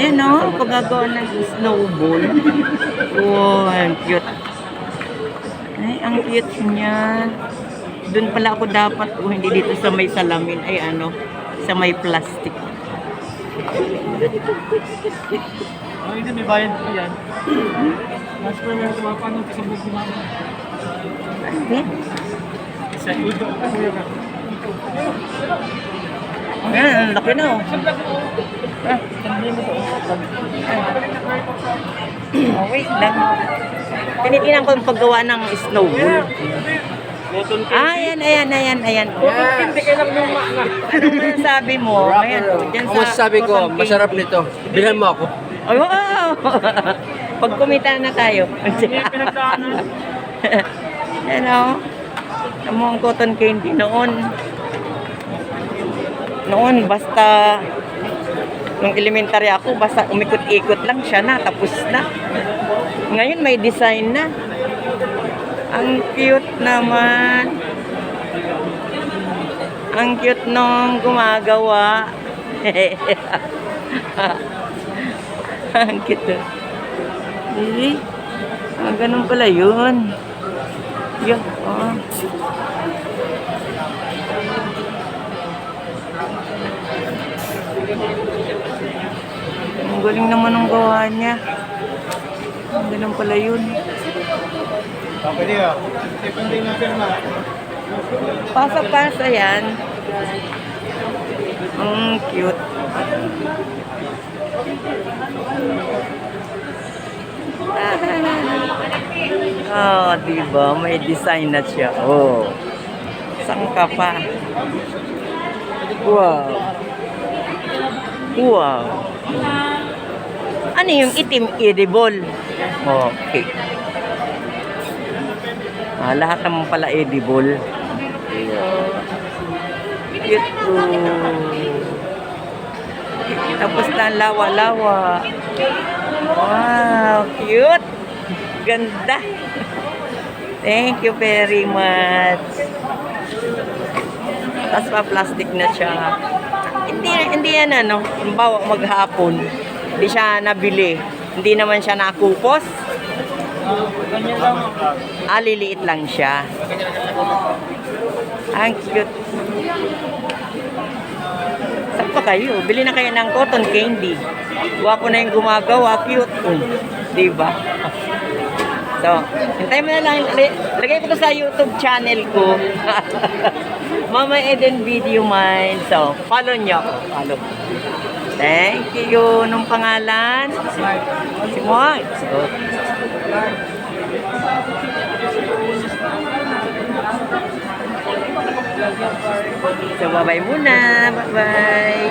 Ayan o, paggagawa ng snowball. Oh, ang cute. Ay, ang cute niya. Doon pala ako dapat, hindi dito sa may salamin. Ay, ano, sa may plastic. Ay, hindi, may bayad po yan. Mas po yung kumapanood sa buong kumama. Hindi. Sa YouTube po yun. Ayan, ang laki na oh. Oh, wait lang. Tinitinan ko yung paggawa ng snowball. Ayan. Hindi kayo lang yung mga. Anong masasabi mo? Ayan, oh, dyan Ang masasabi ko, cotton candy. masarap nito. Bilhan mo ako. Ay, wow! Pag kumita na tayo. Pinagdaanan. Ano? Ang mga cotton candy noon. Noon, basta nung elementary ako, basta umikot-ikot lang siya na, tapos na. Ngayon may design na. Ang cute naman. Ang cute nung gumagawa. Ang cute. Eh, ganun pala yun. Yun, oh. Ang galing naman ng gawa niya. Ganun pala yun. Okay niya. Depende na firma. Pasa-pasa yan. Ang cute. Oh, diba? May design na siya. Oh. Saan ka pa? Wow. Wow. Ano yung itim edible? Okay. Lahat naman pala edible. Cute. Tapos na lawa-lawa. Wow, cute. Ganda. Thank you very much. Tapos pa plastic na siya. Hindi yan ano, halimbawa maghapon. Hindi siya nabili. Hindi naman siya nakupos. Ganyan lang. Liliit lang siya. Ang cute. Saan pa kayo? Bili na kayo ng cotton candy. Guwapo na yung gumagawa. Cute. Diba? So, hintay mo na lang. Lagay ko to sa YouTube channel ko. Mama Eden Video Mine. So, follow nyo ako. Follow. Thank you. Nung pangalan? Si Mark. So, bye-bye muna. Bye-bye.